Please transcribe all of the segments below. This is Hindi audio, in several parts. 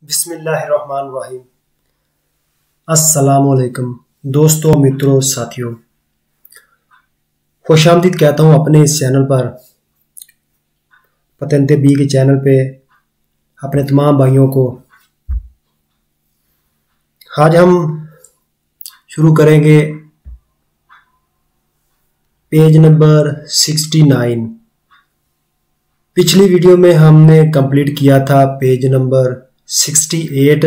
बिस्मिल्लाहिर्रहमानिर्रहीम। अस्सलामुअलैकुम दोस्तों, मित्रों, साथियों, खुशामदीद कहता हूँ अपने इस चैनल पर, पतंते बी के चैनल पे अपने तमाम भाइयों को। आज हम शुरू करेंगे पेज नंबर 69। पिछली वीडियो में हमने कंप्लीट किया था पेज नंबर 68।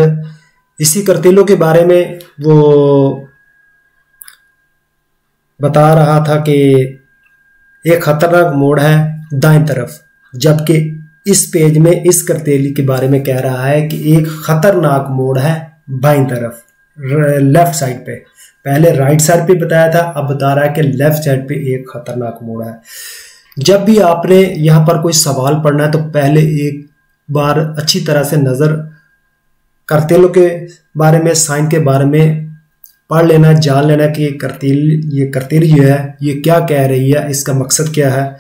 इसी करतीलों के बारे में वो बता रहा था कि एक खतरनाक मोड़ है दाएं तरफ, जबकि इस पेज में इस करतीली के बारे में कह रहा है कि एक खतरनाक मोड़ है बाईं तरफ, लेफ्ट साइड पे। पहले राइट साइड पे बताया था, अब बता रहा है कि लेफ्ट साइड पे एक खतरनाक मोड़ है। जब भी आपने यहाँ पर कोई सवाल पढ़ना है तो पहले एक बार अच्छी तरह से नजर करतीलों के बारे में, साइन के बारे में पढ़ लेना, जान लेना कि ये करतील जो है ये क्या कह रही है, इसका मकसद क्या है,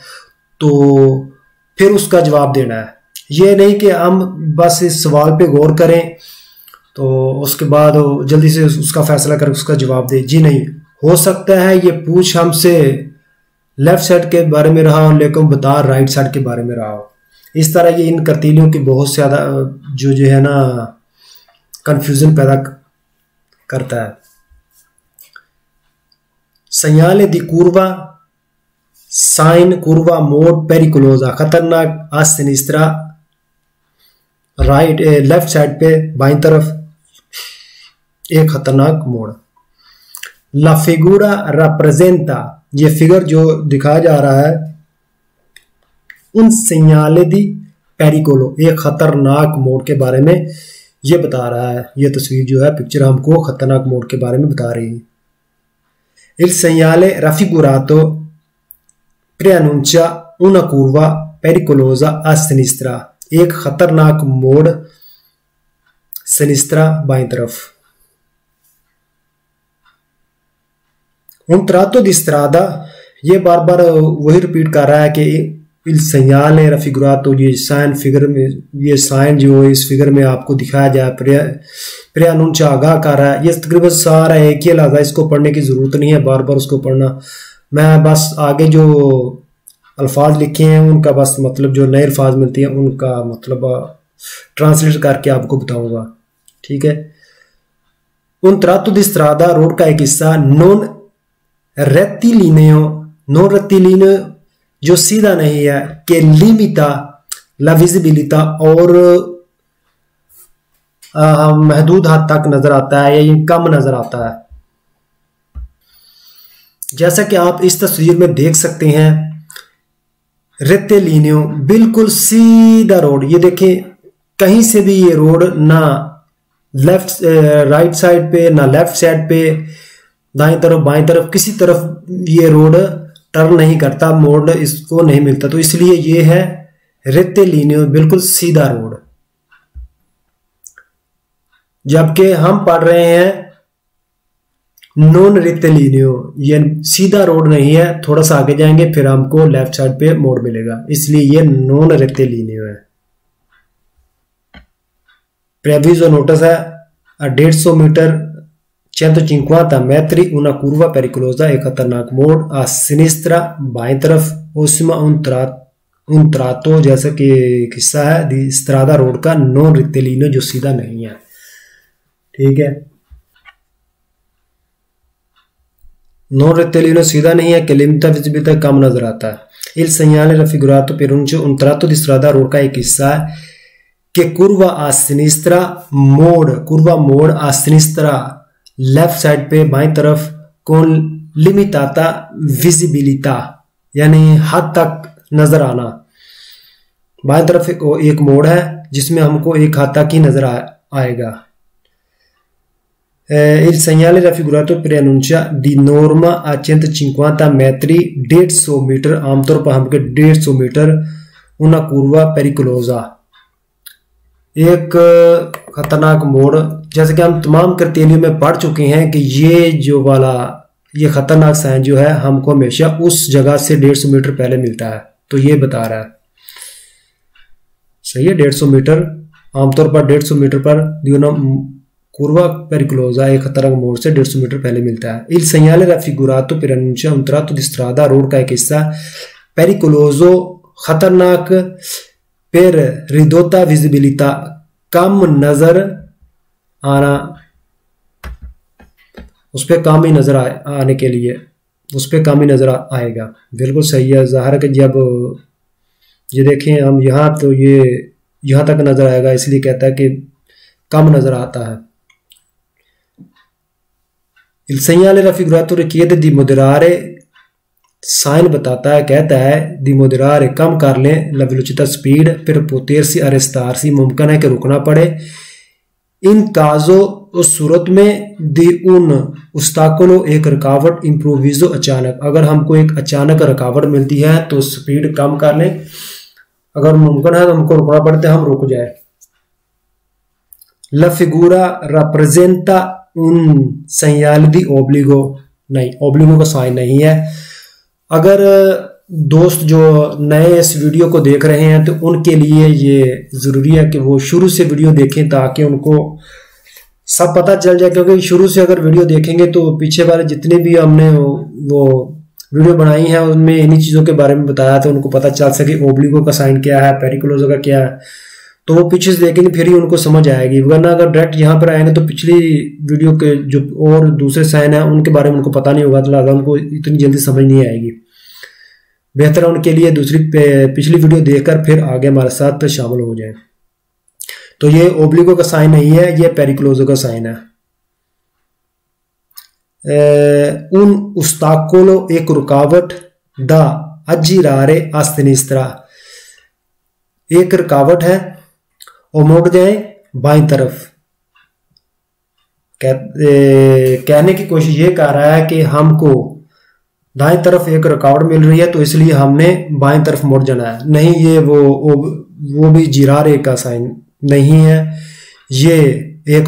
तो फिर उसका जवाब देना है। ये नहीं कि हम बस इस सवाल पे गौर करें तो उसके बाद जल्दी से उसका फैसला कर उसका जवाब दे। जी नहीं, हो सकता है ये पूछ हमसे लेफ्ट साइड के बारे में रहा हो लेकिन बता राइट साइड के बारे में रहा हो। इस तरह ये इन करतीलियों की बहुत ज्यादा जो है ना कंफ्यूजन पैदा करता है। segnale di curva, sign curva मोड पेरिकुलोजा, खतरनाक आ सिनिस्ट्रा, राइट लेफ्ट साइड पे बाईं तरफ एक खतरनाक मोड़। ला फिगुरा राप्रेजेंटा, ये फिगर जो दिखाया जा रहा है उन segnale di pericolo, एक खतरनाक मोड़ के बारे में ये बता रहा है। ये तस्वीर जो है, पिक्चर हमको खतरनाक मोड़ के बारे में बता रही है। Il segnale raffigurato preannuncia una curva pericolosa a sinistra, एक खतरनाक मोड़ सिनिस्ट्रा बाईं तरफ। Un tratto di strada, ये बार बार वही रिपीट कर रहा है कि il segnale raffigurato, ये साइन फिगर में, ये साइन जो इस फिगर में आपको दिखाया जाए प्रेअनुंचा आगाह कर रहा है। ये तकरीबन सारा एक ही लफ्ज़ है, इसको पढ़ने की जरूरत नहीं है बार बार उसको पढ़ना। मैं बस आगे जो अल्फाज लिखे हैं उनका बस मतलब, जो नए अल्फाज मिलती हैं उनका मतलब ट्रांसलेट करके आपको बताऊंगा, ठीक है। उन tratto di strada, रोड का एक हिस्सा, नॉन रेक्टिलिनियो जो सीधा नहीं है, के लिमिटा ला विजिबिलिटा, और महदूद हद तक नजर आता है या ये कम नजर आता है। जैसा कि आप इस तस्वीर में देख सकते हैं, रेक्टिलिनियो बिल्कुल सीधा रोड, ये देखें कहीं से भी ये रोड ना लेफ्ट राइट साइड पे ना लेफ्ट साइड पे, दाएं तरफ बाएं तरफ किसी तरफ ये रोड टर्न नहीं करता, मोड़ इसको नहीं मिलता, तो इसलिए ये है रेक्टिलिनियो, बिल्कुल सीधा रोड। जबकि हम पढ़ रहे हैं नॉन रेक्टिलिनियो, ये सीधा रोड नहीं है, थोड़ा सा आगे जाएंगे फिर हमको लेफ्ट साइड पे मोड़ मिलेगा, इसलिए ये नॉन रेक्टिलिनियो है। प्रेविजो नोटिस है 150 metre 150 metri una curva pericolosa, एक खतरनाक मोड़, आ सिनिस्ट्रा बाएं तरफ, उसमें उन त्रातो जैसा कि हिस्सा है दी स्ट्रादा रोड का, नॉन रेक्टिलिनियो जो सीधा नहीं है, ठीक है। नॉन रेक्टिलिनियो सीधा नहीं है, che limita visibilità, कम नजर आता है। Il segnale raffigurato per un tratto di strada, road का एक हिस्सा है, che curva a sinistra, curva मोड़ a sinistra, लेफ्ट साइड पे बाईं तरफ, कौन लिमिटाता विजिबिलिटा, यानी हद तक नजर आना। बाईं तरफ एक मोड़ है जिसमें हमको एक हद तक ही नजर आएगा। Il segnale raffigurato preannuncia di norma a 150 metri 150 metre, आमतौर पर हमको 150 मीटर, una curva pericolosa, एक खतरनाक मोड़। जैसे कि हम तमाम करतीलियों में पढ़ चुके हैं कि ये जो वाला ये खतरनाक साइन जो है हमको हमेशा उस जगह से 150 मीटर पहले मिलता है, तो ये बता रहा है, सही है। 150 मीटर आमतौर पर 150 मीटर पर दियोना curva pericolosa एक खतरनाक मोड़ से 150 मीटर पहले मिलता है। Il segnale raffigurato per annunciare un tratto di strada road का एक हिस्सा pericoloso खतरनाक per ridotta visibilità कम नजर आना, उस पर कम ही नजर आने के लिए उस पर कम ही नजर आएगा। बिल्कुल सही है। ज़ाहिर कि जब ये देखें हम यहाँ तो ये यहाँ तक नजर आएगा, इसलिए कहता है कि कम नजर आता है। Il segnale raffigurato richiede di moderare, sign बताता है, कहता है di moderare कम कर लें la velocità speed per potersi arrestarsi, मुमकिन है कि रुकना पड़े। इन काजो उस सूरत में दी उन उस्ताकुलो एक रुकावट इम्प्रोविजो अचानक, अगर हमको एक अचानक रुकावट मिलती है तो स्पीड कम कर लें, अगर मुमकिन है तो हमको रुकना पड़ता है, हम रुक जाए। La figura rappresenta un segnale di obbligo, नहीं ओब्लिगो का साइन नहीं है। अगर दोस्त जो नए इस वीडियो को देख रहे हैं तो उनके लिए ये ज़रूरी है कि वो शुरू से वीडियो देखें ताकि उनको सब पता चल जाए, क्योंकि शुरू से अगर वीडियो देखेंगे तो पीछे वाले जितने भी हमने वो वीडियो बनाई है उनमें इन्हीं चीज़ों के बारे में बताया तो उनको पता चल सके ओब्लिगो का साइन क्या है, पेरिकुलोजो का क्या है, तो वो पीछे से देखेंगे फिर ही उनको समझ आएगी। वरना अगर डायरेक्ट यहाँ पर आएंगे तो पिछली वीडियो के जो और दूसरे साइन है उनके बारे में उनको पता नहीं होगा, तो लिहाजा उनको इतनी जल्दी समझ नहीं आएगी। बेहतर है उनके लिए दूसरी पिछली वीडियो देखकर फिर आगे हमारे साथ शामिल हो जाए। तो ये ओब्लिगो का साइन नहीं है, ये पेरिकुलोजो का साइन है। उन उस्ताकोलो एक रुकावट दा अजीरारे आस्तिनिस्त्रा, एक रुकावट है और मोड़ जाए बाईं तरफ। कहने की कोशिश ये कर रहा है कि हमको दाएं तरफ एक रुकावट मिल रही है तो इसलिए हमने बाएं तरफ मुड़ जाना है। नहीं, ये वो भी जिरारे का साइन नहीं है, ये एक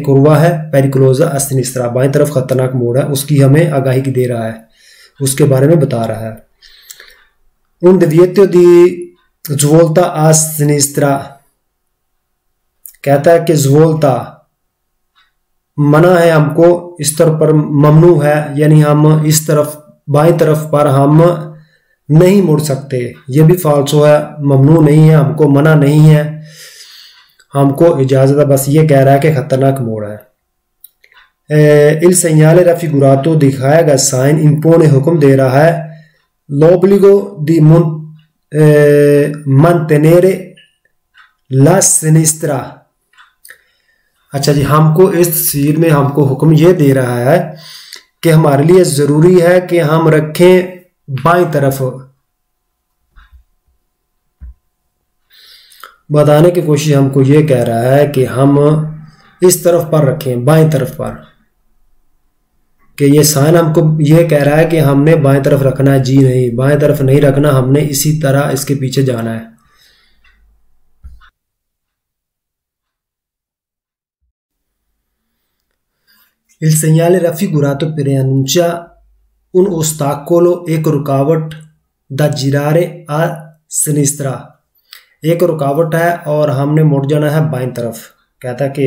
कुर्वा है, पेरिकुलोजा अस्तिनिस्त्रा, बाएं तरफ खतरनाक मोड़ है, उसकी हमें आगाही की दे रहा है, उसके बारे में बता रहा है। उन divieto di svolta a sinistra, कहता है कि svolta मना है हमको, इस तरफ पर ममनू है, यानी हम इस तरफ बाएं तरफ पर हम नहीं मुड़ सकते। ये भी फाल्सो है, ममनू नहीं है, हमको मना नहीं है, हमको इजाजत है, बस ये कह रहा है कि खतरनाक मोड़ है। इल segnale raffigurato दिखाया गया साइन इंपोने हुक्म दे रहा है l'obbligo di mantenere la sinistra। अच्छा जी, हमको इस तस्वीर में हमको हुक्म ये दे रहा है कि हमारे लिए जरूरी है कि हम रखें बाईं तरफ। बताने की कोशिश हमको ये कह रहा है कि हम इस तरफ पर रखें, बाईं तरफ पर, कि ये साइन हमको ये कह रहा है कि हमने बाएं तरफ रखना है। जी नहीं, बाएं तरफ नहीं रखना, हमने इसी तरह इसके पीछे जाना है। Il segnale raffigurato preannuncia un ostacolo, एक रुकावट da girare a sinistra, एक रुकावट है और हमने मुड़ जाना है बाएं तरफ। कहता है कि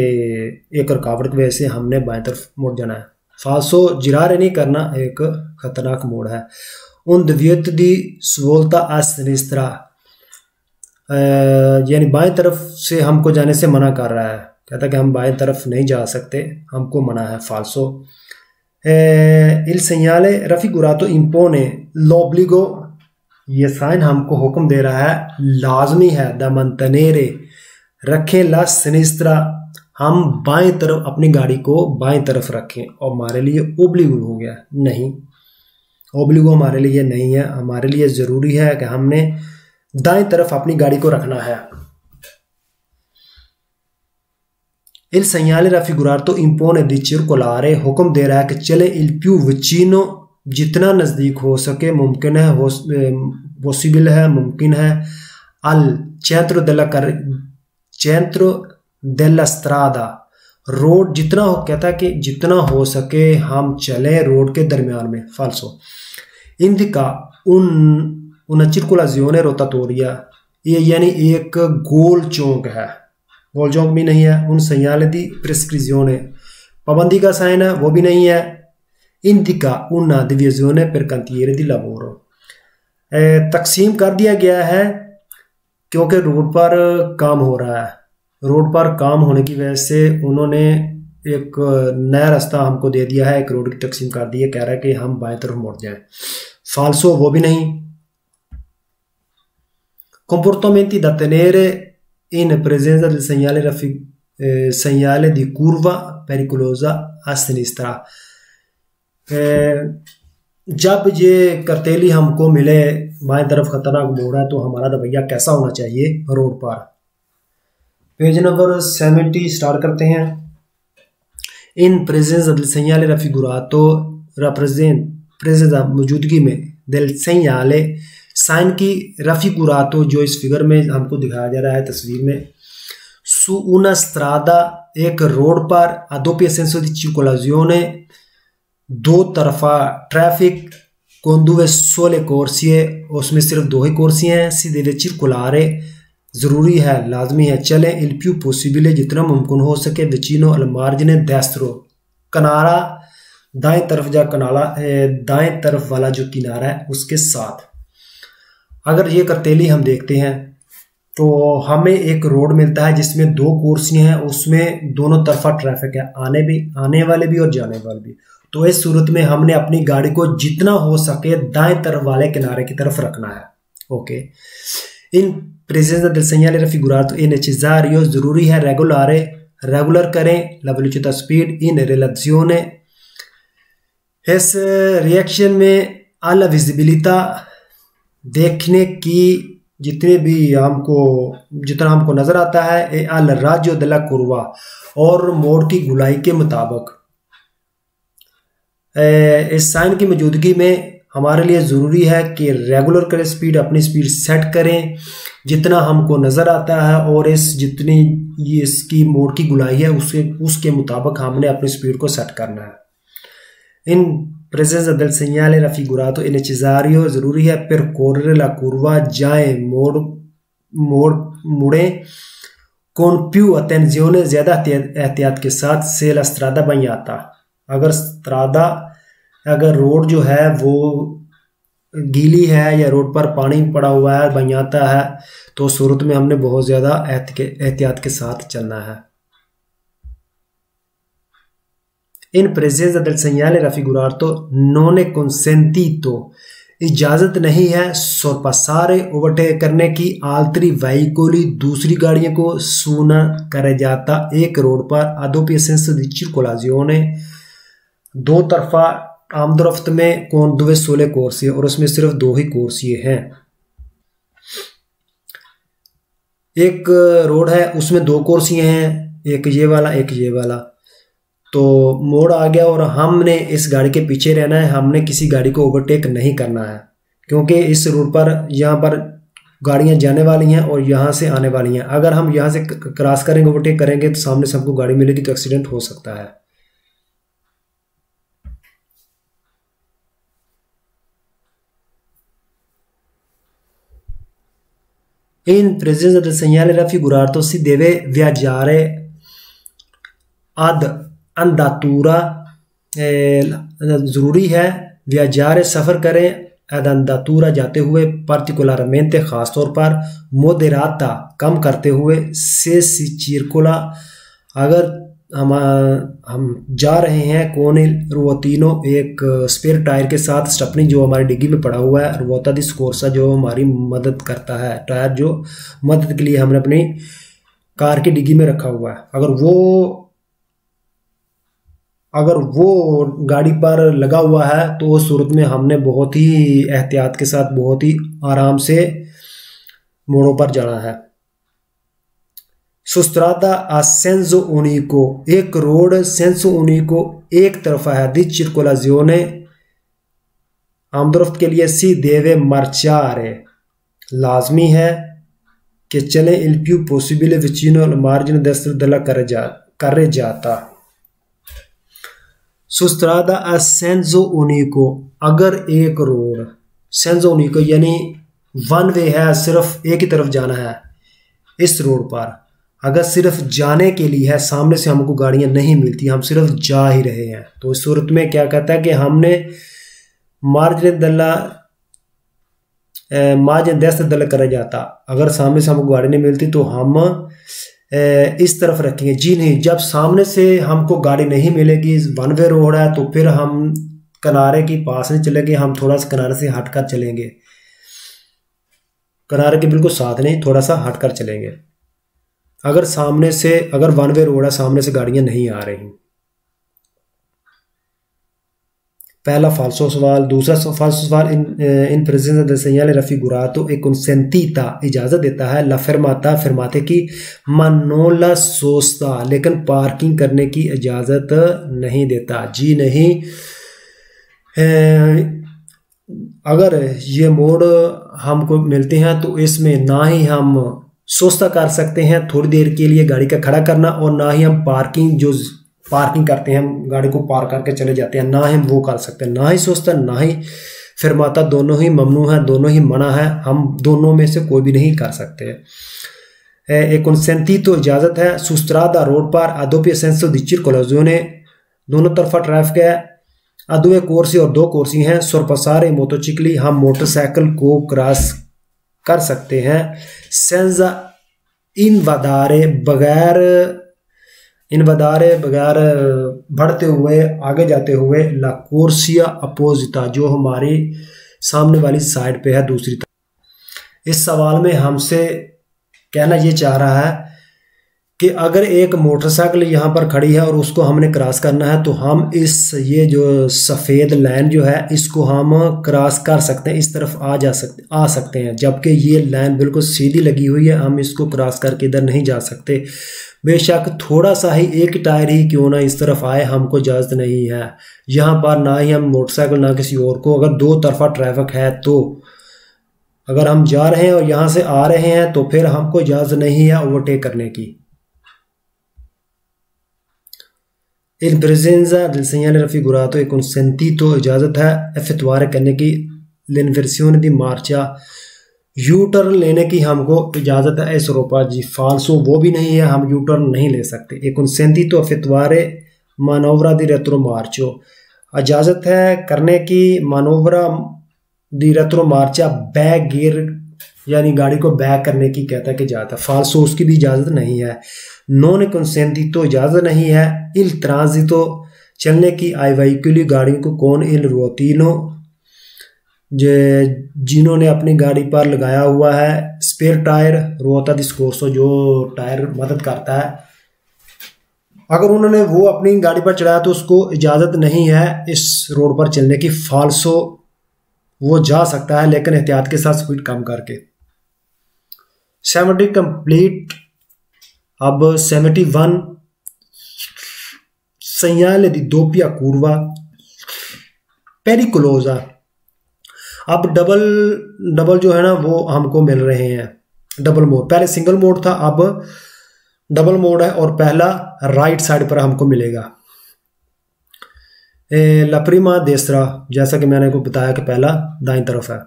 एक रुकावट की वजह से हमने बाएं तरफ मुड़ जाना है। फाल्सो जिरारे नहीं करना एक खतरनाक मोड़ है। उन divieto di svolta a sinistra, यानी बाएं तरफ से हमको जाने से मना कर रहा है। कहता है कि हम बाएं तरफ नहीं जा सकते, हमको मना है, फाल्सो। Il segnale raffigurato impone l'obbligo, ये साइन हमको हुक्म दे रहा है, लाजमी है, da mantenere रखें la sinistra, हम बाएं तरफ अपनी गाड़ी को बाएं तरफ रखें। और हमारे लिए ओब्लिगो हो गया, नहीं, ओब्लिगो हमारे लिए नहीं है, हमारे लिए जरूरी है कि हमने दाएं तरफ अपनी गाड़ी को रखना है। Il segnale raffigurato impone di circolare, हुक्म दे रहा है कि चले il più vicino, जितना नजदीक हो सके, मुमकिन है, पॉसिबल है, मुमकिन है, al centro della strada, road जितना हो, कहता है कि जितना हो सके हम चले रोड के दरमियान में। फाल्सो। Indica una circolazione rotatoria, ये यानी एक गोल चौक है, गोल चौक भी नहीं है। उन segnale di prescrizione, पाबंदी का साइन है वो भी नहीं है। indica una divisione per cantiere di lavoro, तकसीम कर दिया गया है क्योंकि रोड पर काम हो रहा है। रोड पर काम होने की वजह से उन्होंने एक नया रास्ता हमको दे दिया है, एक रोड की तकसीम कर दी है, कह रहा है कि हम बाएं तरफ मुड़ जाएं। फाल्सो वो भी नहीं। comportamenti da tenere in presenza del segnale di curva pericolosa a sinistra, जब ये करतेली हमको मिले बाएं तरफ खतरनाक मोड़ है तो हमारा रवैया कैसा होना चाहिए रोड पर। पेज नंबर 70 स्टार्ट करते हैं। इन presenza del segnale raffigurato presenta मौजूदगी में del segnale, साइन की raffigurato जो इस फिगर में हमको दिखाया जा रहा है तस्वीर में, su una strada, एक रोड पर, a doppio senso di circolazione, दो तरफा traffic, con due sole corsie, उसमें सिर्फ दो ही कुर्सियां हैं, si deve circolare, जरूरी है लाजमी है, चले il più possibile, जितना मुमकिन हो सके, vicino al margine destro, किनारा दाएं तरफ जा कनाला दाएं तरफ वाला जो किनारा है उसके साथ। अगर ये करतेली हम देखते हैं तो हमें एक रोड मिलता है जिसमें दो कुर्सियां हैं, उसमें दोनों तरफा ट्रैफिक है, आने वाले भी और जाने वाले भी। तो इस सूरत में हमने अपनी गाड़ी को जितना हो सके दाएं तरफ वाले किनारे की तरफ रखना है। ओके, इन presenza del segnale raffigurato è necessario, जरूरी है, रेगुलर करें la velocità speed in relazione, इस रिएक्शन में alla visibilità, देखने की जितना हमको नजर आता है, al raggio della curva, और मोड़ की गुलाई के मुताबिक। इस साइन की मौजूदगी में हमारे लिए ज़रूरी है कि रेगुलर करें स्पीड, अपनी स्पीड सेट करें जितना हमको नज़र आता है, और जितनी ये इसकी मोड़ की गुलाई है उसके मुताबिक हमने अपनी स्पीड को सेट करना है। इन presenza del segnale raffigurato è necessario, ज़रूरी है, percorrere la curva, जाएं मुड़ें, con più attenzione, ज़्यादा एहतियात के साथ, se la strada bagnata, अगर रोड जो है वो गीली है या रोड पर पानी पड़ा हुआ है, बंजाता है, तो सूरत में हमने बहुत ज़्यादा एहतियात के साथ चलना है। इन presenza del segnale raffigurato non è consentito, इजाज़त नहीं है, sorpassare, ओवरटेक करने की, altri veicoli, दूसरी गाड़ियों को, सुना करे जाता, एक रोड पर a doppio senso di circolazione, दो तरफा आमदरफ्त में, con due sole corsie, और उसमें सिर्फ दो ही कुर्सियां हैं। एक रोड है उसमें दो कुर्सियां हैं, एक ये वाला एक ये वाला, तो मोड़ आ गया और हमने इस गाड़ी के पीछे रहना है, हमने किसी गाड़ी को ओवरटेक नहीं करना है, क्योंकि इस रोड पर यहाँ पर गाड़ियाँ जाने वाली हैं और यहाँ से आने वाली हैं। अगर हम यहाँ से क्रॉस करेंगे, ओवरटेक करेंगे, तो सामने सबको गाड़ी मिलेगी तो एक्सीडेंट हो सकता है। In presenza del segnale raffigurato si deve viaggiare ad andatura, ज़रूरी है, viaggiare सफ़र करें, ad andatura जाते हुए, particolarmente ख़ास तौर पर, moderata कम करते हुए, se si circola, अगर हम जा रहे हैं, con il ruotino, एक स्पेयर टायर के साथ, स्टपनी जो हमारी डिग्गी में पड़ा हुआ है, रुआता दी स्कोर्सा जो हमारी मदद करता है, टायर जो मदद के लिए हमने अपनी कार की डिग्गी में रखा हुआ है, अगर वो गाड़ी पर लगा हुआ है तो उस सूरत में हमने बहुत ही एहतियात के साथ, बहुत ही आराम से मोड़ों पर जाना है। सुस्त्रादा a senso unico, एक रोड senso unico एक तरफा है, di circolazione, आमदरफ्त के लिए, si deve marciare, लाजमी है कि चले il più possibile vicino al margine destro della carreggiata। सुस्त्रादा a senso unico, अगर एक रोड, senso unico यानी वन वे है, सिर्फ एक ही तरफ जाना है इस रोड पर, अगर सिर्फ जाने के लिए है, सामने से हमको गाड़ियां नहीं मिलती, हम सिर्फ जा ही रहे हैं, तो इस सूरत में क्या कहता है कि हमने मार्जिन दस्त दल करा जाता, अगर सामने से हमको गाड़ी नहीं मिलती तो हम इस तरफ रखेंगे। जी नहीं, जब सामने से हमको गाड़ी नहीं मिलेगी, वन वे रोड है, तो फिर हम किनारे के पास नहीं चलेंगे, हम थोड़ा सा किनारे से हटकर चलेंगे, किनारे के बिल्कुल साथ नहीं, थोड़ा सा हटकर चलेंगे। अगर सामने से, अगर वन वे रोड है, सामने से गाड़ियां नहीं आ रही। पहला फाल्सो सवाल। दूसरा फाल्सो सवाल, in presence del segnale raffigurato e consentita इजाजत देता है, ला फरमाता फरमाते की मनोला सोचता, लेकिन पार्किंग करने की इजाजत नहीं देता। जी नहीं, अगर ये मोड़ हमको मिलते हैं तो इसमें ना ही हम सोचता कर सकते हैं थोड़ी देर के लिए गाड़ी का खड़ा करना, और ना ही हम पार्किंग करते हैं, हम गाड़ी को पार्क करके चले जाते हैं, ना ही हम वो कर सकते हैं। ना ही सोचता ना ही फरमाता, दोनों ही ममनू है, दोनों ही मना है, हम दोनों में से कोई भी नहीं कर सकते। एक कंसेंटी तो इजाजत है, सुस्त्रादा रोड पर अदोपी सेंसो दी circolazione, दोनों तरफा ट्रैफिक है, अदुए कोर्सी और दो कोर्सी हैं, सोरपसारे मोटरसाइकिल, हम मोटरसाइकिल को क्रॉस कर सकते हैं। सेंजा इन बगैर बढ़ते हुए, आगे जाते हुए, ला कोर्सिया अपोजिटा, जो हमारी सामने वाली साइड पे है, दूसरी तरफ। इस सवाल में हमसे कहना ये चाह रहा है कि अगर एक मोटरसाइकिल यहाँ पर खड़ी है और उसको हमने क्रॉस करना है, तो हम ये जो सफ़ेद लाइन जो है, इसको हम क्रॉस कर सकते हैं, इस तरफ आ सकते हैं, जबकि ये लाइन बिल्कुल सीधी लगी हुई है, हम इसको क्रॉस करके इधर नहीं जा सकते। बेशक थोड़ा सा ही, एक टायर ही क्यों ना इस तरफ आए, हमको इजाज़त नहीं है यहाँ पर, ना ही हम मोटरसाइकिल ना किसी और को। अगर दो तरफा ट्रैफिक है, तो अगर हम जा रहे हैं और यहाँ से आ रहे हैं, तो फिर हमको इजाज़त नहीं है ओवरटेक करने की। Il presenza del segnale raffigurato e consentito इजाज़त है effettuare करने की l'inversione di marcia, U turn लेने की हमको इजाज़त है। इस रोपा जी फाल्सो वो भी नहीं है, हम यू टर्न नहीं ले सकते। e consentito effettuare manovra di retromarcia, इजाज़त है करने की मानोवरा दी रेट्रोमार्चा, बैक गियर यानी गाड़ी को बैक करने की कहता है कि इजाज़त है। फाल्सो उसकी भी इजाज़त नहीं है। नॉन कंसेंटितो इजाज़त नहीं है। इल ट्रांजितो चलने की, आई वेहिकुली गाड़ी को, कौन इल रोतीनो जिन्होंने अपनी गाड़ी पर लगाया हुआ है स्पेयर टायर, रोता डिस्कोर्सो जो टायर मदद करता है, अगर उन्होंने वो अपनी गाड़ी पर चढ़ाया तो उसको इजाज़त नहीं है इस रोड पर चलने की। फाल्सो वो जा सकता है, लेकिन एहतियात के साथ स्पीड कम करके। 70 कंप्लीट। अब 71 segnale di doppia curva pericolosa, अब डबल जो है ना वो हमको मिल रहे हैं, डबल मोड। पहले सिंगल मोड था, अब डबल मोड है, और पहला राइट साइड पर हमको मिलेगा। ला prima destra, जैसा कि मैंने को बताया कि पहला दाईं तरफ है।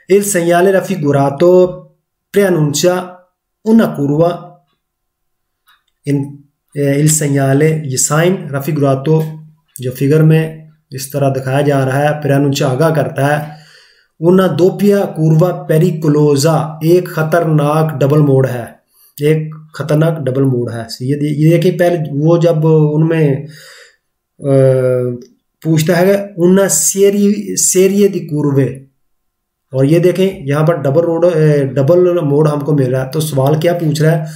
il segnale raffigurato preannuncia una curva, il segnale, ये साइन raffigurato जो फिगर में इस तरह दिखाया जा रहा है, preannuncia आगाह करता है, una doppia curva pericolosa, एक खतरनाक डबल मोड है, एक खतरनाक डबल मोड है। ये देखिए, पहले वो जब उनमें पूछता है una serie di curve, और ये देखें यहाँ पर डबल मोड हमको मिल रहा है। तो सवाल क्या पूछ रहा है,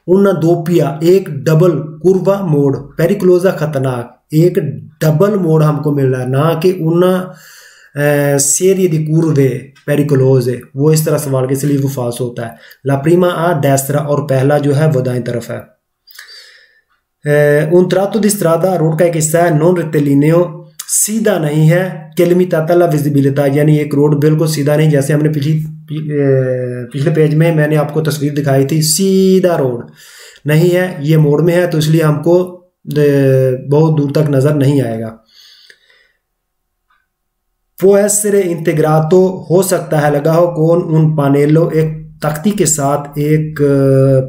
una doppia, एक डबल, curva मोड, पेरिक्लोजा खतरनाक, एक डबल मोड हमको मिल रहा है, ना कि una serie di curve pericolose। वो इस तरह सवाल के, इसलिए वो फाल्स होता है। ला prima a destra, और पहला जो है वो दाईं तरफ है। un tratto di strada, road का एक हिस्सा है, non rettilineo, सीधा नहीं है, che limitata la visibilità, यानी एक रोड बिल्कुल सीधा नहीं, जैसे हमने पिछले पेज में मैंने आपको तस्वीर दिखाई थी, सीधा रोड नहीं है, ये मोड़ में है, तो इसलिए हमको बहुत दूर तक नजर नहीं आएगा। può essere integrato हो सकता है लगा हो con un pannello एक तख्ती के साथ, एक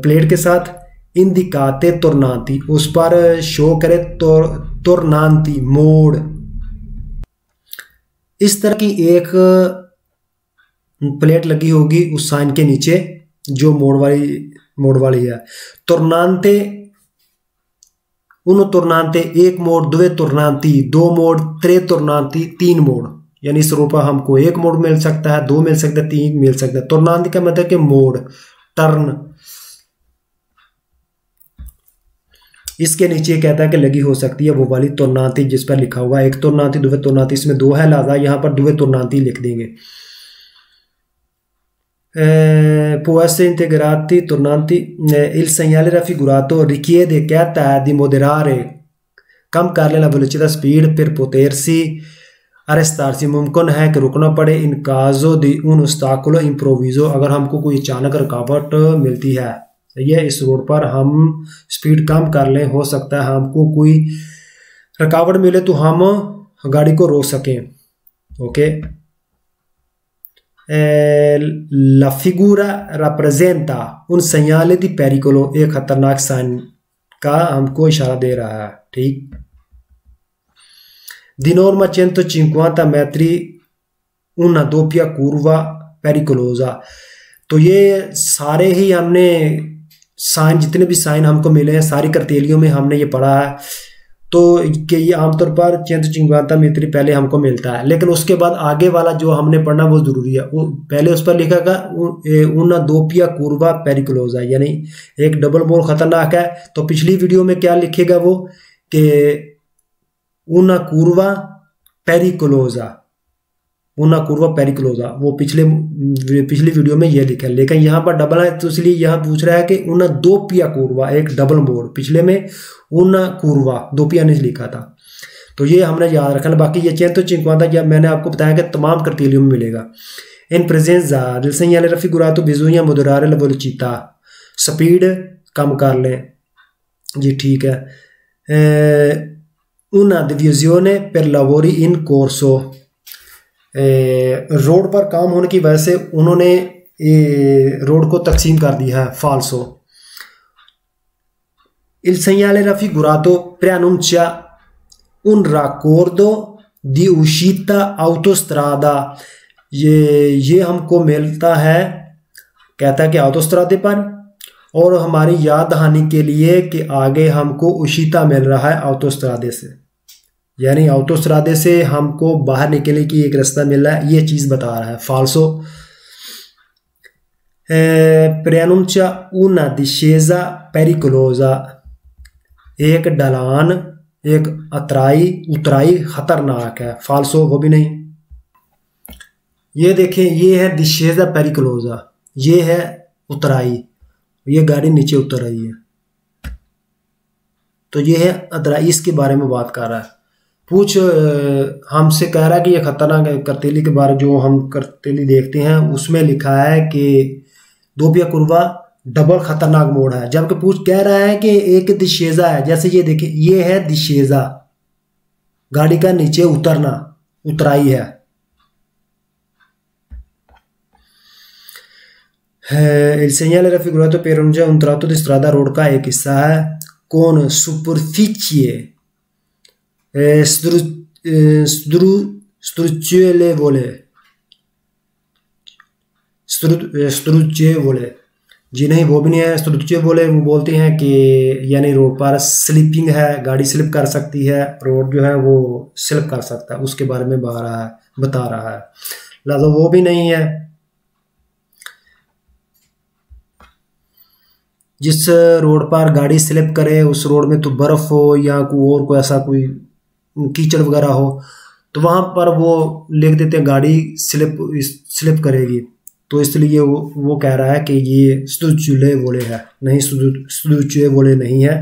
प्लेट के साथ, indicate tornanti उस पर शो करे tornanti मोड़। इस तरह की एक प्लेट लगी होगी उस साइन के नीचे जो मोड़ वाली है। tornante uno tornante एक मोड़, due tornanti दो मोड़, tre tornanti तीन मोड़। यानी इस रोड पर हमको एक मोड़ मिल सकता है, दो मिल सकता है, तीन मिल सकता है। tornanti का मतलब कि मोड़, टर्न। इसके नीचे कहता है कि लगी हो सकती है वो वाली tornanti जिस पर लिखा हुआ है एक tornanti, due tornanti, इसमें दो है, लिहाजा यहाँ पर due tornanti लिख देंगे। può essere integrati tornanti il segnale raffigurato richiede कहता है di moderare कम कर लेना velocità speed per potersi arrestarsi मुमकिन है कि रुकना पड़े in caso di un ostacolo improvviso अगर हमको कोई अचानक रुकावट मिलती है। सही है, इस रोड पर हम स्पीड कम कर लें, हो सकता है हमको कोई रुकावट मिले तो हम गाड़ी को रोक सकें। Okay, La figura rappresenta un segnale di pericolo एक खतरनाक साइन का हमको इशारा दे रहा है। ठीक, di norma 150 metri una doppia curva pericolosa। तो ये सारे ही हमने साइन, जितने भी साइन हमको मिले हैं सारी करतेलियों में हमने ये पढ़ा है। तो कि ये आमतौर पर 150 मीटर पहले हमको मिलता है, लेकिन उसके बाद आगे वाला जो हमने पढ़ना वो जरूरी है। वो पहले उस पर लिखा गया una doppia curva pericolosa यानी एक डबल मोड़ खतरनाक है। तो पिछली वीडियो में क्या लिखेगा वो कि una curva pericolosa, una curva pericolosa, वो पिछली वीडियो में ये लिखा है, लेकिन यहाँ पर डबल है तो इसलिए यहाँ पूछ रहा है कि una doppia curva एक डबल मोड़, पिछले में una curva doppia नहीं लिखा था। तो ये हमने याद रखना। बाकी ये 150 या मैंने आपको बताया कि तमाम करतेलियों में मिलेगा। in presenza del segnale raffigurato bisogna moderare la velocità, speed कम कर लें जी, ठीक है। una divisione per lavori in corso, road पर काम होने की वजह से उन्होंने रोड को तकसीम कर दिया है। फाल्सो, il segnale raffigurato preannuncia un raccordo di uscita autostrada, ये हमको मिलता है, कहता है कि ऑटोस्ट्रादे पर, और हमारी याद दहानी के लिए कि आगे हमको उशीता मिल रहा है ऑटोस्ट्रादे से, यानी ऑटोस्ट्रादे से हमको बाहर निकलने की एक रास्ता मिल रहा है, ये चीज बता रहा है। फाल्सो, preannuncia una discesa pericolosa, एक ढलान, एक उतराई खतरनाक है। फाल्सो, वो भी नहीं। ये देखें, ये है डिसेजा पेरिकुलोजा, ये है उतराई, ये गाड़ी नीचे उतर रही है, तो ये है अतराई, इसके बारे में बात कर रहा है। हमसे कह रहा है कि ये खतरनाक करतेली के बारे, जो हम करतेली देखते हैं उसमें लिखा है कि दोपिया कुर्वा डबल खतरनाक मोड़ है, जबकि कह रहा है कि एक दिशेजा है। जैसे ये देखिए, ये है दिशेजा, गाड़ी का नीचे उतरना, उतराई है। Il segnale raffigurato per un tratto di strada road का एक हिस्सा है, con superficie structurevole, जी नहीं, वो भी नहीं है। structurevole वो बोलते हैं कि यानी रोड पर स्लिपिंग है, गाड़ी स्लिप कर सकती है, रोड जो है वो स्लिप कर सकता है, उसके बारे में बता रहा है, लिहाजा वो भी नहीं है। जिस रोड पर गाड़ी स्लिप करे उस रोड में तो बर्फ हो या कोई ऐसा कोई कीचड़ वगैरह हो, तो वहां पर वो लिख देते हैं गाड़ी स्लिप करेगी, तो इसलिए वो कह रहा है कि ये स्ट्रुचुरेवोले है, नहीं स्ट्रुचुरेवोले नहीं है,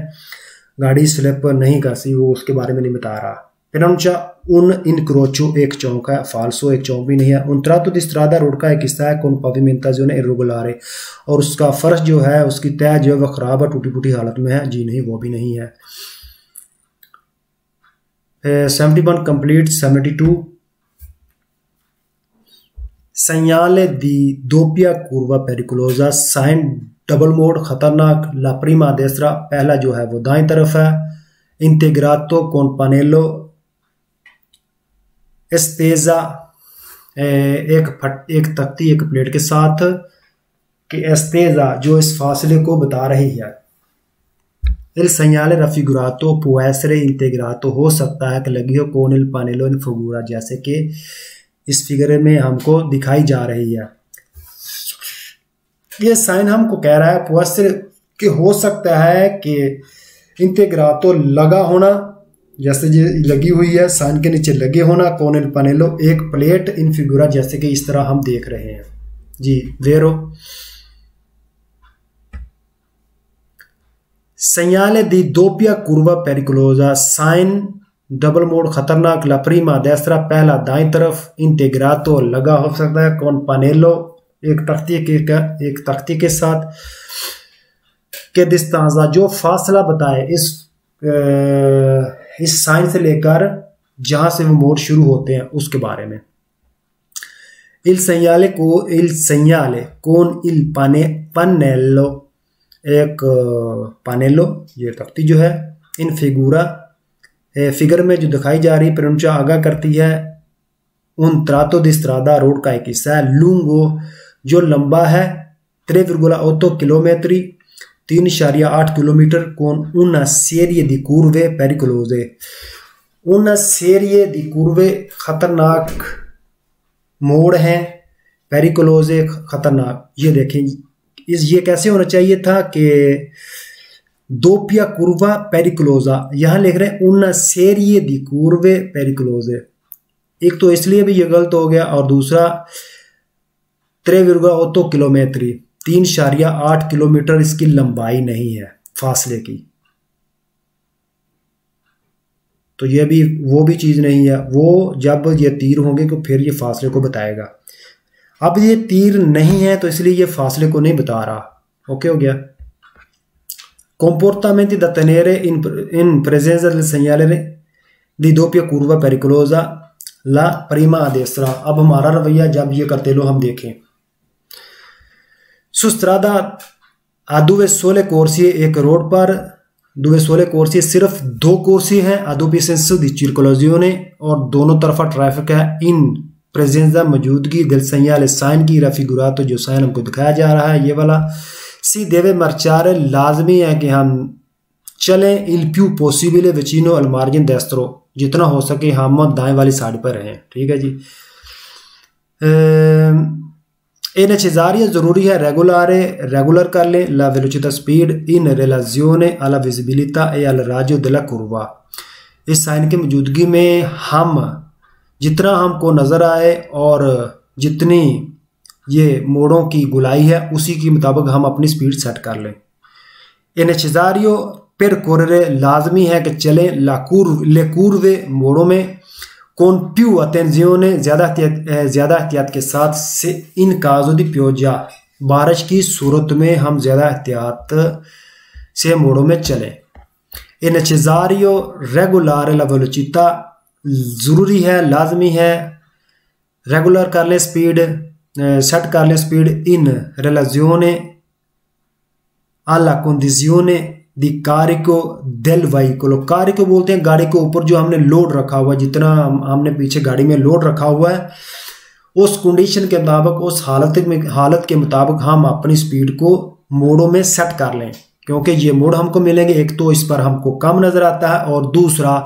गाड़ी स्लिप नहीं करती, वो उसके बारे में नहीं बता रहा। Pronuncia un incrocio, एक चौक है। फाल्सो, एक चौक भी नहीं है। Un tratto di strada road का एक हिस्सा है con pavimentazione irregolare, और उसका फर्श जो है, उसकी तह जो है वह खराब है, टूटी फूटी हालत में है, जी नहीं, वो भी नहीं है। 71 complete 72 segnale di doppia curva pericolosa, sign double मोड खतरनाक, ला प्रीमा destra पहला जो है वो दाएं तरफ है, इंटेग्रातो con panello estesa एक तख्ती एक प्लेट के साथ, कि एस्तेजा जो इस फासले को बता रही है। इल segnale raffigurato può essere integrato, हो सकता है कि लगी हो con il pannello in figura, जैसे कि इस फिगर में हमको दिखाई जा रही है। ये साइन हमको कह रहा है può essere कि हो सकता है कि इंटेग्रातो लगा होना, जैसे ये लगी हुई है साइन के नीचे लगे होना, con il pannello एक प्लेट इन फिगुरा, जैसे कि इस तरह हम देख रहे हैं जी। वेरो segnale di doppia curva pericolosa, sign double मोड खतरनाक, ला प्रीमा destra पहला दाईं तरफ, इंटेग्रातो लगा हो सकता है, con panello एक तख्ती के साथ, के distanza जो फासला बताए इस साइन से लेकर जहां से वो मोड शुरू होते हैं उसके बारे में। il segnale con il pannello एक पानेलो ये तख्ती जो है, इन फिगूरा फिगर में जो दिखाई जा रही प्रोनुncia आगा करती है, उन trato di strada रोड का एक हिस्सा है, लूंगो जो लंबा है 3,8 kilometre 3.8 kilometre, con una serie di curve pericolose, una serie di curve खतरनाक मोड़ हैं, pericolose खतरनाक। ये देखें ये कैसे होना चाहिए था कि doppia curva pericolosa, यहां लिख रहे हैं una serie di curve pericolose। एक तो इसलिए भी ये गलत हो गया, और दूसरा 3,8 किलोमीटर 3.8 किलोमीटर इसकी लंबाई नहीं है फासले की, तो ये भी वो भी चीज नहीं है। वो जब ये तीर होंगे तो फिर ये फासले को बताएगा। अब ये तीर नहीं है तो इसलिए ये फासले को नहीं बता रहा। ओके हो गया। comportamenti da tenere in presenza del segnale di doppia curva pericolosa, la prima a destra। अब हमारा रवैया जब ये करते लो हम देखें। su strada a due sole corsie, एक रोड पर due sole corsie सिर्फ 2 कोर्सी हैं, a doppio senso di circolazione, और दोनों तरफा ट्रैफिक है, in presenza मौजूदगी del segnale साइन की raffigurato जो साइन हमको दिखाया जा रहा है ये वाला। si deve marciare लाजमी है कि हम चलें il più possibile vicino al margine destro, जितना हो सके हम दाएं वाली साइड पर रहें। ठीक है जी। ए necessario जरूरी है, रेगुलर कर लें, la velocità speed in relazione alla visibilità e al raggio della curva। इस साइन की मौजूदगी में हम जितना हमको नजर आए और जितनी ये मोड़ों की गुलाई है उसी के मुताबिक हम अपनी स्पीड सेट कर लें। ए necessario percorrere लाजमी है कि चलें le curve मोड़ों में, con più attenzione ज्यादा एहतियात के साथ, से इन caso di pioggia बारिश की सूरत में हम ज्यादा एहतियात से मोड़ों में चलें। ए necessario regolare la velocità जरूरी है, लाजमी है, रेगुलर कर लें स्पीड, सेट कर लें स्पीड, इन relazione alla condizione di carico del veicolo। carico बोलते हैं गाड़ी के ऊपर जो हमने लोड रखा हुआ है, जितना हमने पीछे गाड़ी में लोड रखा हुआ है, उस कंडीशन के मुताबिक, उस हालत के मुताबिक हम अपनी स्पीड को मोड़ों में सेट कर लें। क्योंकि ये मोड़ हमको मिलेंगे, एक तो इस पर हमको कम नजर आता है, और दूसरा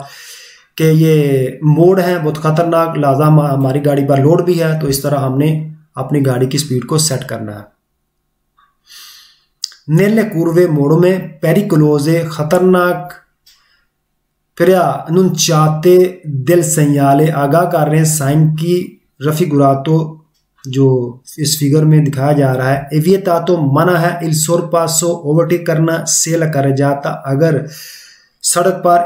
कि ये मोड़ है बहुत खतरनाक, लिहाजा हमारी गाड़ी पर लोड भी है, तो इस तरह हमने अपनी गाड़ी की स्पीड को सेट करना है। नेले curve मोड़ों में, pericolose खतरनाक, annunciate del segnale आगाह कर रहे हैं साइन की, raffigurato जो इस फिगर में दिखाया जा रहा है, evietato मना है, il sorpasso ओवरटेक करना, से la carreggiata अगर सड़क पर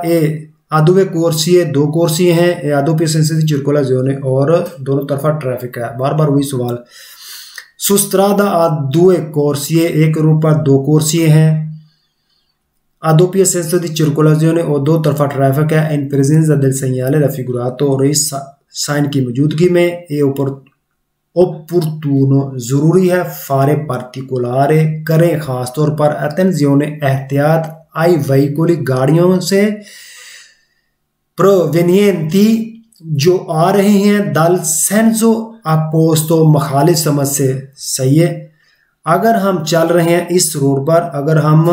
आधुवे कोर्सिए 2 कोर्सिए हैं, आधुवे सेंस दी circolazione और दोनों तरफा ट्रैफिक है। बार बार वही सवाल। su strada a 2 corsie, एक रोड पर 2 कोर्सिए हैं, a doppio senso di circolazione और 2 तरफा ट्रैफिक है, in presenza del segnale raffigurato, और इस साइन की मौजूदगी में, ये ऊपर ओपुर्तूनो जरूरी है, फारे पार्टिकुलारे करें खासतौर पर, अटेंजियोने एहतियात, आई वेहिकुली गाड़ियों से, प्रोवेनिएंटी जो आ रही हैं, दल सेंसो अपोस्तो मुखालिफ समझ से। सही है, अगर हम चल रहे हैं इस रोड पर, अगर हम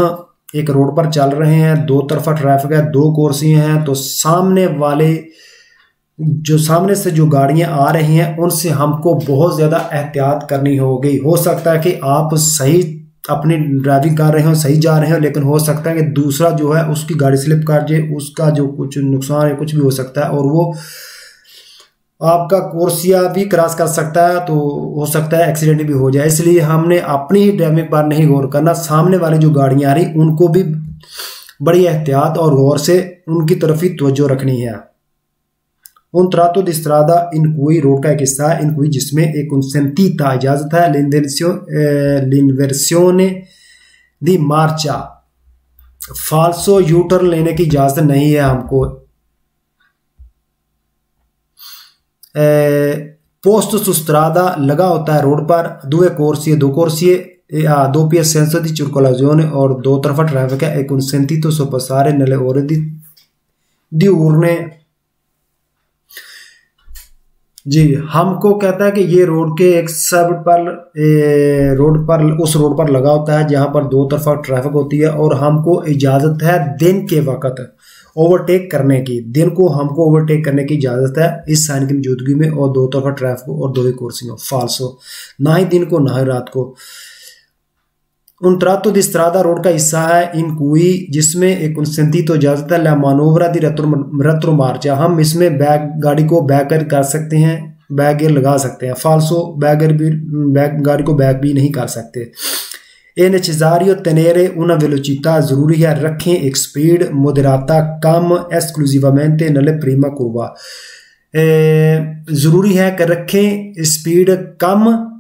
एक रोड पर चल रहे हैं, दो तरफा ट्रैफिक है, दो कुर्सियां हैं, तो सामने वाले जो सामने से जो गाड़ियां आ रही हैं उनसे हमको बहुत ज़्यादा एहतियात करनी होगी। हो सकता है कि आप सही अपनी ड्राइविंग कर रहे हो, सही जा रहे हो, लेकिन हो सकता है कि दूसरा जो है उसकी गाड़ी स्लिप कर जाए, उसका जो कुछ नुकसान है कुछ भी हो सकता है, और वो आपका कोर्सिया भी क्रॉस कर सकता है, तो हो सकता है एक्सीडेंट भी हो जाए। इसलिए हमने अपनी ही ड्राइविंग पर नहीं गौर करना, सामने वाली जो गाड़ियां आ रही उनको भी बड़ी एहतियात और गौर से उनकी तरफ ही तवज्जो रखनी है। उन ट्रातो दी स्ट्रादा इन कोई रोड का एक हिस्सा है, इन कोई जिसमें एक consentita इजाजत है, l'inversione दी मार्चा, फाल्सो यूटर्न लेने की इजाजत नहीं है हमको। पोस्ट सुस्त्रादा लगा होता है रोड पर, दो कोर्सिए दो पिया सेंसो दी circolazione और दो तरफा ट्रैफिक है, एक consentito सो passare nelle ore दी urne। जी, हमको कहता है कि ये रोड के एक सब पर उस रोड पर लगा होता है जहां पर दो तरफा ट्रैफिक होती है, और हमको इजाजत है दिन के वक्त ओवरटेक करने की, दिन को हमको ओवरटेक करने की इजाजत है इस साइन की मौजूदगी में, और दो तरफा ट्रैफिक और दो ही कुर्सियों, फाल्सो, ना ही दिन को ना ही रात को। उन ट्रातो दी स्ट्रादा रोड का हिस्सा है इन कोई जिसमें एक consentito इजाजत है, ला मानोवरा दी रेट्रो मार्चा, हम इसमें गाड़ी को बैक कर सकते हैं, बैक गियर लगा सकते हैं, फाल्सो गाड़ी को बैक भी नहीं कर सकते। ए नेसेसारियो tenere una velocità, जरूरी है रखें एक स्पीड moderata कम, esclusivamente nelle prima curva, जरूरी है कि रखें स्पीड कम,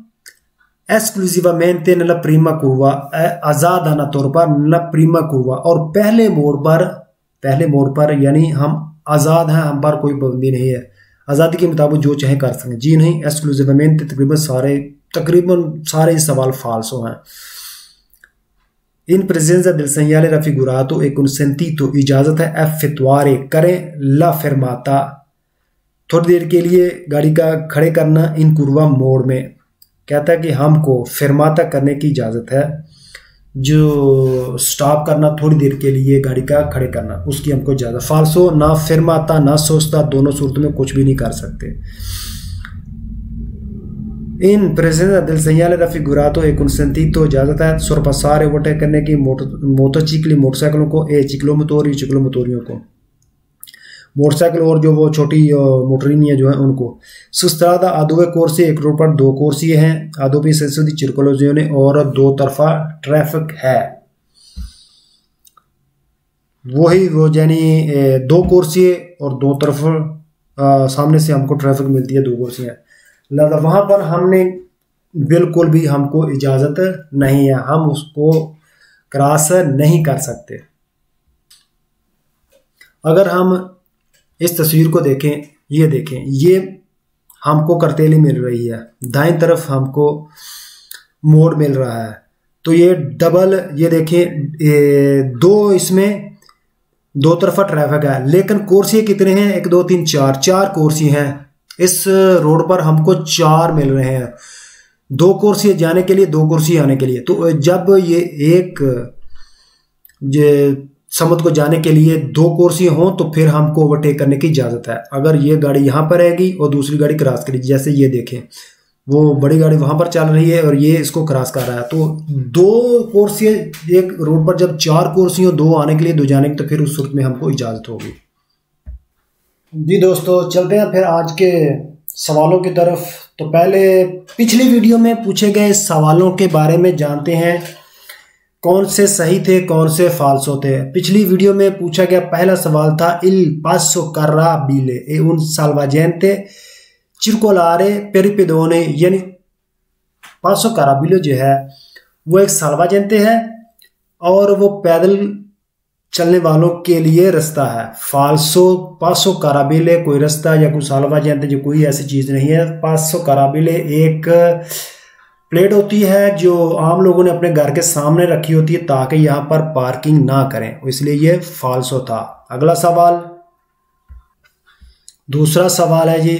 एक्सक्लूसिवमेंटे नला प्रीमा कुर्वा, आजादाना तौर पर नला प्रीमा कुर्वा, और पहले मोड़ पर यानी हम आज़ाद हैं, हम पर कोई पाबंदी नहीं है, आज़ादी के मुताबिक जो चाहे कर सकें। जी नहीं, एक्सक्लूसिवमेंटे तकरीबन सारे सवाल फाल्सो हैं। इन प्रेजेंस दिल सयाले रफिगुरातो एक consentito इजाजत है, एफितवारे करें, ला फरमाता थोड़ी देर के लिए गाड़ी का खड़े करना, इन कुर्वा मोड़ में, कहता है कि हमको फरमाता करने की इजाज़त है, जो स्टॉप करना थोड़ी देर के लिए गाड़ी का खड़े करना, उसकी हमको इजाज़त। फाल्सो ना फरमाता ना सोचता, दोनों सूरत में कुछ भी नहीं कर सकते। इन प्रेजेंस दिल सयाले रफिगुरातो एक consentito इजाज़त है, सोरपासारे ओवरटेक करने की, मोटरसाइकिलों को, चिक्लोमोटोरियों को, मोटरसाइकिल और जो वो छोटी मोटरिनियाँ जो है उनको। सुस्त्रादा आदोवे कोर्सी, एक रोड पर दो कोर्सी हैं, आदोपी सेंसो दी circolazione और दो तरफा ट्रैफिक है, वही वो यानी दो कोर्सी और दो तरफ सामने से हमको ट्रैफिक मिलती है, दो कुर्सियाँ, लिहाजा वहाँ पर हमने बिल्कुल भी हमको इजाज़त नहीं है, हम उसको क्रॉस नहीं कर सकते। अगर हम इस तस्वीर को देखें, ये हमको करतेली मिल रही है, दाईं तरफ हमको मोड़ मिल रहा है, तो ये डबल, ये देखें दो इसमें दो तरफा ट्रैफिक है, लेकिन कुर्सी कितने हैं, 1 2 3 4 कुर्सी हैं इस रोड पर, हमको 4 मिल रहे हैं, 2 कुर्सी जाने के लिए, 2 कुर्सी आने के लिए। तो जब ये एक समत को जाने के लिए 2 कुर्सी हों तो फिर हमको ओवरटेक करने की इजाज़त है। अगर ये गाड़ी यहाँ पर रहेगी और दूसरी गाड़ी क्रॉस करेगी, जैसे ये देखें वो बड़ी गाड़ी वहाँ पर चल रही है और ये इसको क्रॉस कर रहा है, तो 2 कुर्सी एक रोड पर जब 4 कुर्सी हो, 2 आने के लिए 2 जाने की, तो फिर उस सूरत में हमको इजाज़त होगी। जी दोस्तों, चलते हैं फिर आज के सवालों की तरफ। तो पहले पिछली वीडियो में पूछे गए सवालों के बारे में जानते हैं, कौन से सही थे कौन से फाल्सो थे। पिछली वीडियो में पूछा गया पहला सवाल था इल पासो कार्राबिले e un salvagente circolare per i pedoni, यानी पासो कार्राबिले जो है वो एक साल्वाजेंटे है और वो पैदल चलने वालों के लिए रास्ता है। फाल्सो पासो काराबिले कोई रास्ता या कोई सालवा जानते जो कोई ऐसी चीज़ नहीं है। पासो काराबिले एक प्लेट होती है जो आम लोगों ने अपने घर के सामने रखी होती है ताकि यहाँ पर पार्किंग ना करें, इसलिए ये फाल्सो था। अगला सवाल, दूसरा सवाल है जी,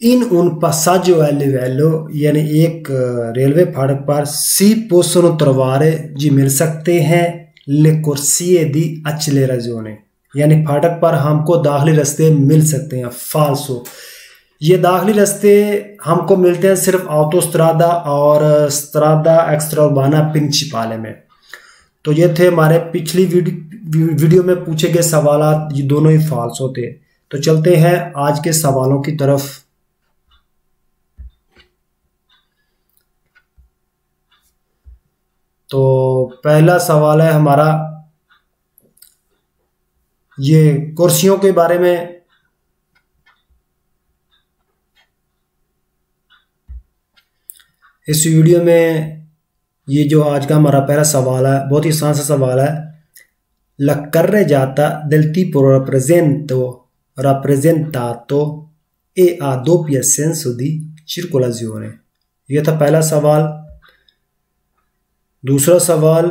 इन उन passaggio a livello यानी एक रेलवे फाटक पर सी possono trovare जी मिल सकते हैं ले corsie di accelerazione यानी फाटक पर हमको दाखिली रास्ते मिल सकते हैं। फाल्सो, ये दाखिली रास्ते हमको मिलते हैं सिर्फ ऑटोस्ट्रादा और स्ट्रादा एक्स्ट्राउर्बाना प्रिंसिपाले में। तो ये थे हमारे पिछली वीडियो में पूछे गए सवाल, ये दोनों ही फाल्सो थे। तो चलते हैं आज के सवालों की तरफ। तो पहला सवाल है हमारा ये कुर्सियों के बारे में। इस वीडियो में ये जो आज का हमारा पहला सवाल है बहुत ही आसान सा सवाल है। La carreggiata del tipo rappresentato e ha doppio senso di circolazione। ये था पहला सवाल। दूसरा सवाल,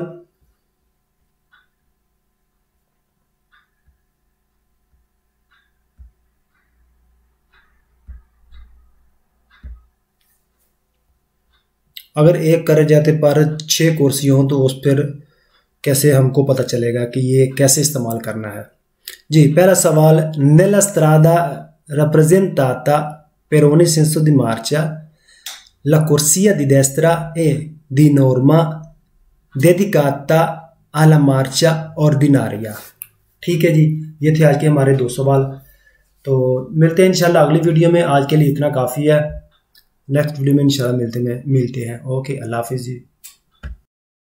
अगर एक carreggiate पर 6 कुर्सी हों तो उस पर कैसे हमको पता चलेगा कि ये कैसे इस्तेमाल करना है। जी पहला सवाल, nella strada rappresentata per ogni senso di marcia la corsia di destra è di norma dedicata alla marcia ordinaria। ठीक है जी, ये थे आज के हमारे 2 सवाल। तो मिलते हैं इंशाल्लाह अगली वीडियो में। आज के लिए इतना काफ़ी है, नेक्स्ट वीडियो में इंशाल्लाह मिलते हैं। ओके, अल्लाह हाफिज़ जी।